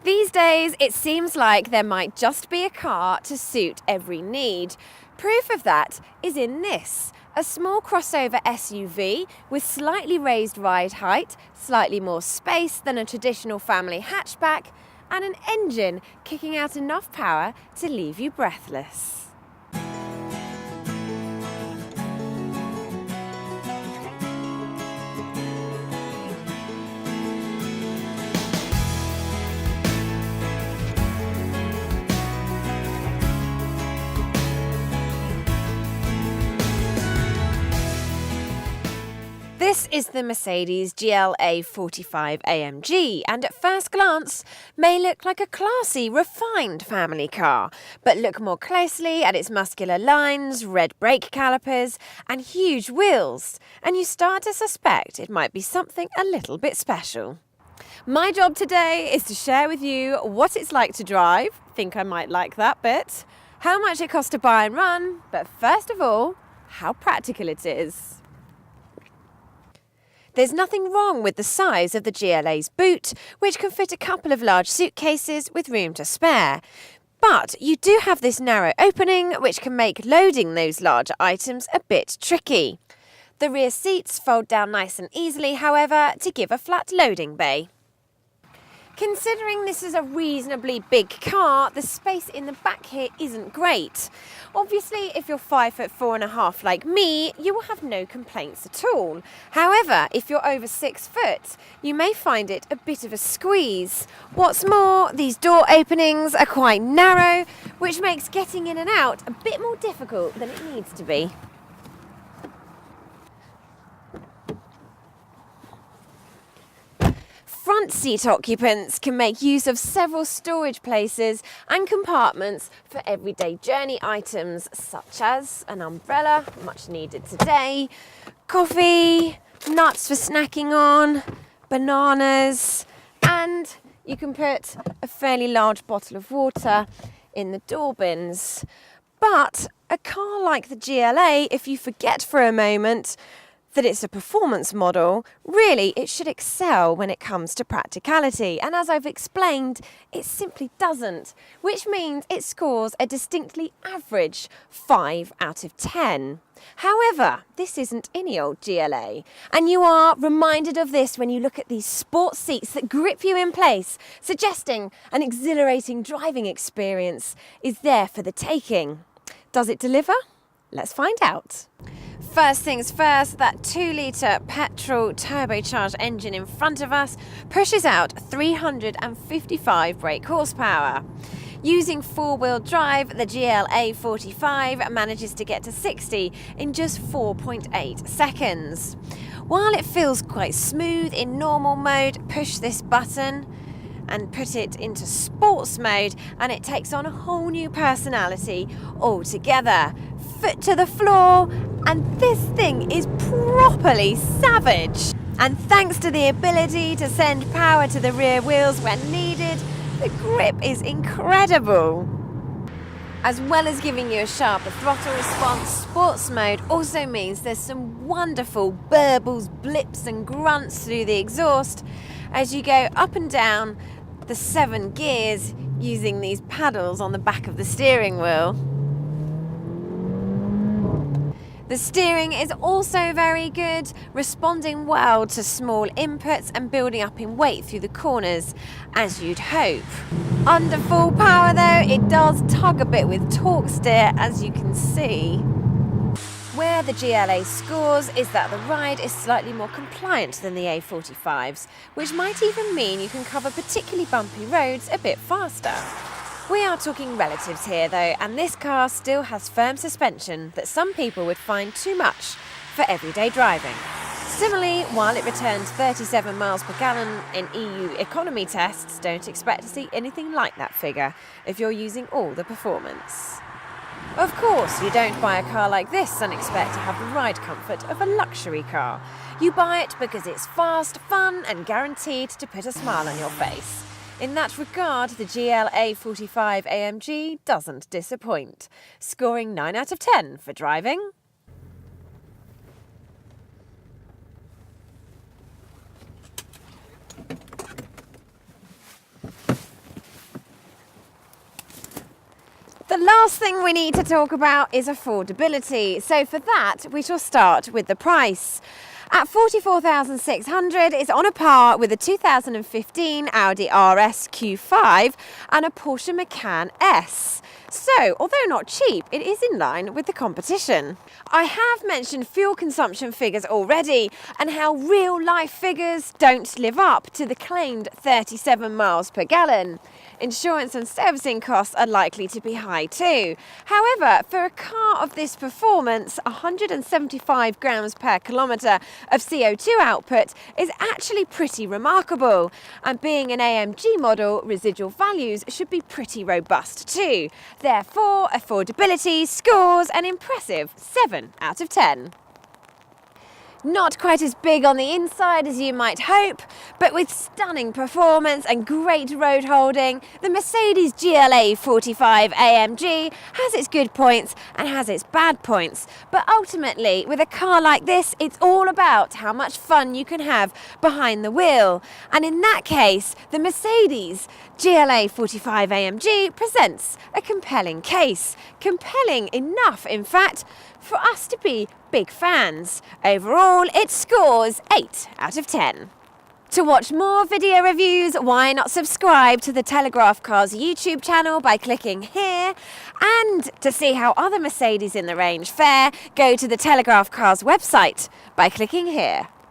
These days, it seems like there might just be a car to suit every need. Proof of that is in this, a small crossover SUV with slightly raised ride height, slightly more space than a traditional family hatchback, and an engine kicking out enough power to leave you breathless. This is the Mercedes GLA-45 and at first glance may look like a classy, refined family car, but look more closely at its muscular lines, red brake calipers and huge wheels, and you start to suspect it might be something a little bit special. My job today is to share with you what it's like to drive, think I might like that bit, how much it costs to buy and run, but first of all, how practical it is. There's nothing wrong with the size of the GLA's boot, which can fit a couple of large suitcases with room to spare. But you do have this narrow opening, which can make loading those larger items a bit tricky. The rear seats fold down nice and easily, however, to give a flat loading bay. Considering this is a reasonably big car, the space in the back here isn't great. Obviously, if you're 5'4.5" like me, you will have no complaints at all. However, if you're over 6 foot, you may find it a bit of a squeeze. What's more, these door openings are quite narrow, which makes getting in and out a bit more difficult than it needs to be. Front seat occupants can make use of several storage places and compartments for everyday journey items such as an umbrella, much needed today, coffee, nuts for snacking on, bananas, and you can put a fairly large bottle of water in the door bins. But a car like the GLA, if you forget for a moment that it's a performance model, really it should excel when it comes to practicality. And as I've explained, it simply doesn't, which means it scores a distinctly average 5 out of 10. However, this isn't any old GLA, and you are reminded of this when you look at these sports seats that grip you in place, suggesting an exhilarating driving experience is there for the taking. Does it deliver? Let's find out. First things first, that 2-litre petrol turbocharged engine in front of us pushes out 355 brake horsepower. Using four-wheel drive, the GLA-45 manages to get to 60 in just 4.8 seconds. While it feels quite smooth in normal mode, push this button and put it into sports mode and it takes on a whole new personality altogether. Foot to the floor, and this thing is properly savage. And thanks to the ability to send power to the rear wheels when needed, the grip is incredible. As well as giving you a sharper throttle response, sports mode also means there's some wonderful burbles, blips and grunts through the exhaust as you go up and down the 7 gears using these paddles on the back of the steering wheel. The steering is also very good, responding well to small inputs and building up in weight through the corners, as you'd hope. Under full power though, it does tug a bit with torque steer, as you can see. Where the GLA scores is that the ride is slightly more compliant than the A45's, which might even mean you can cover particularly bumpy roads a bit faster. We are talking relatives here though, and this car still has firm suspension that some people would find too much for everyday driving. Similarly, while it returns 37 miles per gallon in EU economy tests, don't expect to see anything like that figure if you're using all the performance. Of course, you don't buy a car like this and expect to have the ride comfort of a luxury car. You buy it because it's fast, fun and guaranteed to put a smile on your face. In that regard, the GLA-45 AMG doesn't disappoint, scoring 9 out of 10 for driving. Last thing we need to talk about is affordability. So for that, we shall start with the price. At $44,600, it's on a par with a 2015 Audi RS Q5 and a Porsche Macan S. So, although not cheap, it is in line with the competition. I have mentioned fuel consumption figures already and how real life figures don't live up to the claimed 37 miles per gallon. Insurance and servicing costs are likely to be high too. However, for a car of this performance, 175 grams per kilometre of CO2 output is actually pretty remarkable. And being an AMG model, residual values should be pretty robust too. Therefore, affordability scores an impressive 7 out of 10. Not quite as big on the inside as you might hope, but with stunning performance and great road holding, the Mercedes GLA-45 has its good points and has its bad points. But ultimately, with a car like this, it's all about how much fun you can have behind the wheel. And in that case, the Mercedes GLA-45 presents a compelling case. Compelling enough, in fact, for us to be big fans. Overall, it scores 8 out of 10. To watch more video reviews, why not subscribe to the Telegraph Cars YouTube channel by clicking here? And to see how other Mercedes in the range fare, go to the Telegraph Cars website by clicking here.